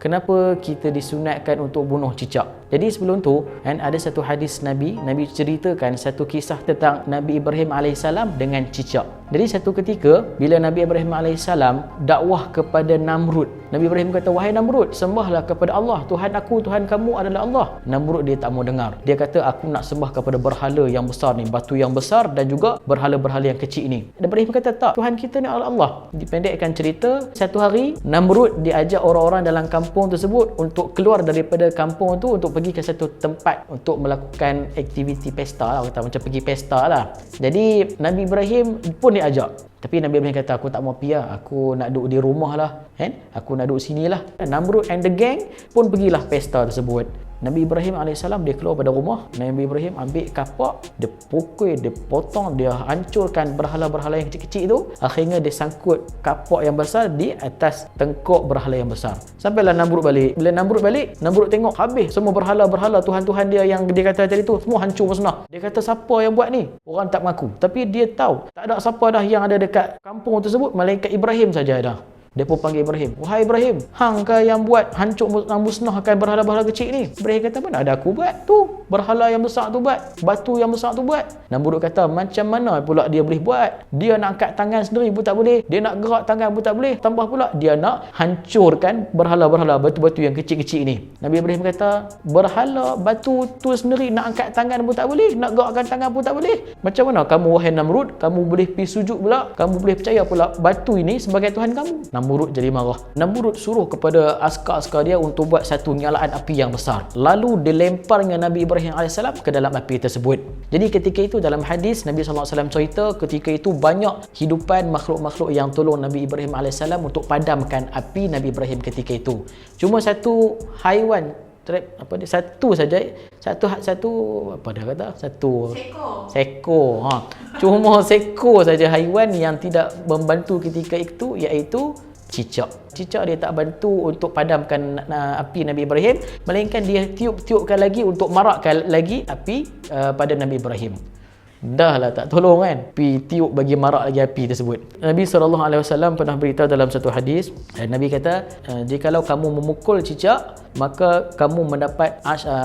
Kenapa kita disunatkan untuk bunuh cicak? Jadi sebelum tu kan ada satu hadis Nabi ceritakan satu kisah tentang Nabi Ibrahim alaihissalam dengan cicak. Jadi satu ketika bila Nabi Ibrahim alaihissalam dakwah kepada Namrud, Nabi Ibrahim kata, "Wahai Namrud, sembahlah kepada Allah. Tuhan aku, Tuhan kamu adalah Allah." Namrud dia tak mau dengar. Dia kata, "Aku nak sembah kepada berhala yang besar ni, batu yang besar dan juga berhala-berhala yang kecil ni." Dan Ibrahim kata, "Tak, Tuhan kita ni adalah Allah." Dipendekkan cerita, satu hari Namrud diajak orang-orang dalam kampung tersebut untuk keluar daripada kampung tu untuk pergi ke satu tempat untuk melakukan aktiviti pesta lah, kata macam pergi pesta lah. Jadi Nabi Ibrahim pun diajak. Tapi Nabi Ibrahim kata, "Aku tak mau pergi lah. Aku nak duduk di rumah lah. Aku nak duduk sini lah." Namrud and the gang pun pergilah pesta tersebut. Nabi Ibrahim AS dia keluar pada rumah. Nabi Ibrahim ambil kapak, dia pukul, dia potong, dia hancurkan berhala-berhala yang kecil-kecil tu. Akhirnya dia sangkut kapak yang besar di atas tengkuk berhala yang besar. Sampailah Namrud balik. Bila Namrud balik, Namrud tengok habis semua berhala-berhala Tuhan-Tuhan dia yang dia kata tadi tu, semua hancur musnah. Dia kata, "Siapa yang buat ni?" Orang tak mengaku. Tapi dia tahu tak ada siapa dah yang ada dekat kampung tersebut melainkan Ibrahim saja dah. Dia pun panggil Ibrahim, "Wahai Ibrahim, hang ke yang buat hancur musnahkan berhala-berhala kecil ni?" Ibrahim kata, "Mana ada aku buat tu? Berhala yang besar tu buat, batu yang besar tu buat." Namrud kata, "Macam mana pula dia boleh buat? Dia nak angkat tangan sendiri pun tak boleh, dia nak gerak tangan pun tak boleh, tambah pula dia nak hancurkan berhala-berhala batu-batu yang kecil-kecil ni." Nabi Ibrahim kata, "Berhala batu tu sendiri nak angkat tangan pun tak boleh, nak gerakkan tangan pun tak boleh. Macam mana kamu, wahai Namrud, kamu boleh pergi sujud pula, kamu boleh percaya pula batu ini sebagai Tuhan kamu?" Namrud jadi marah. Namrud suruh kepada askar-askar dia untuk buat satu nyalaan api yang besar. Lalu dilemparnya Nabi Ibrahim AS ke dalam api tersebut. Jadi ketika itu dalam hadis Nabi SAW cerita ketika itu banyak hidupan makhluk-makhluk yang tolong Nabi Ibrahim AS untuk padamkan api Nabi Ibrahim ketika itu. Cuma satu haiwan satu seko. Cuma seko saja haiwan yang tidak membantu ketika itu, iaitu cicak. Cicak dia tak bantu untuk padamkan api Nabi Ibrahim, melainkan dia tiup-tiupkan lagi untuk marakkan lagi api pada Nabi Ibrahim. Dah lah tak tolong kan, pi tiup bagi marak lagi api tersebut. Nabi SAW pernah beritahu dalam satu hadis, Nabi kata, "Jikalau kamu memukul cicak, maka kamu mendapat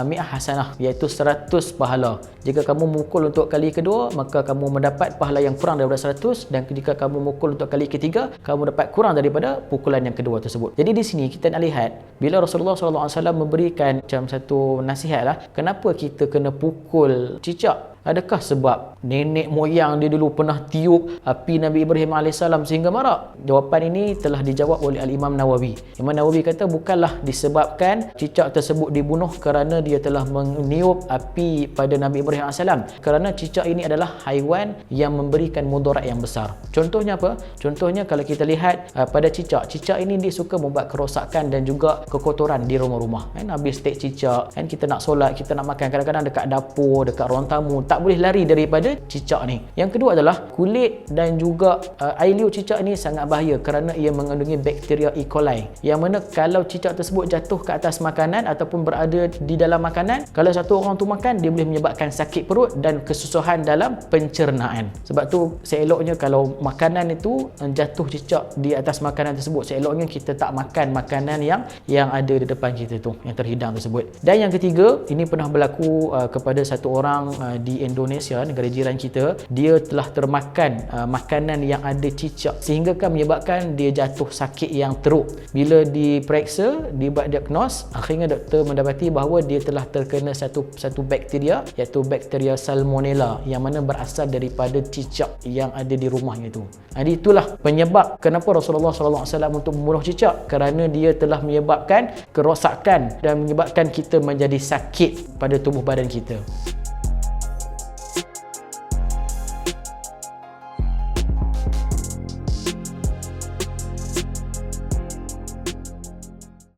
mi'ah hasanah, iaitu 100 pahala. Jika kamu memukul untuk kali kedua, maka kamu mendapat pahala yang kurang daripada 100, dan jika kamu memukul untuk kali ketiga, kamu dapat kurang daripada pukulan yang kedua tersebut." Jadi di sini kita nak lihat bila Rasulullah SAW memberikan macam satu nasihat lah, kenapa kita kena pukul cicak? Adakah sebab nenek moyang dia dulu pernah tiup api Nabi Ibrahim AS sehingga marak? Jawapan ini telah dijawab oleh Al-Imam Nawawi. Imam Nawawi kata bukanlah disebabkan cicak tersebut dibunuh kerana dia telah meniup api pada Nabi Ibrahim AS, kerana cicak ini adalah haiwan yang memberikan mudarat yang besar. Contohnya apa? Contohnya kalau kita lihat pada cicak ini dia suka membuat kerosakan dan juga kekotoran di rumah-rumah. Habis steak cicak, kita nak solat, kita nak makan, kadang-kadang dekat dapur, dekat ruang tamu, tak boleh lari daripada cicak ni. Yang kedua adalah kulit dan juga air liur cicak ni sangat bahaya kerana ia mengandungi bakteria E. coli, yang mana kalau cicak tersebut jatuh ke atas makanan ataupun berada di dalam makanan, kalau satu orang tu makan, dia boleh menyebabkan sakit perut dan kesusahan dalam pencernaan. Sebab tu seeloknya kalau makanan itu jatuh cicak di atas makanan tersebut, seeloknya kita tak makan makanan yang ada di depan kita tu, yang terhidang tersebut. Dan yang ketiga, ini pernah berlaku kepada satu orang di Indonesia, negara jiran kita. Dia telah termakan makanan yang ada cicak sehingga kan menyebabkan dia jatuh sakit yang teruk. Bila diperiksa, dibuat diagnos, akhirnya doktor mendapati bahawa dia telah terkena satu bakteria, iaitu bakteria salmonella, yang mana berasal daripada cicak yang ada di rumahnya itu. Jadi itulah penyebab kenapa Rasulullah SAW untuk membunuh cicak, kerana dia telah menyebabkan kerosakan dan menyebabkan kita menjadi sakit pada tubuh badan kita.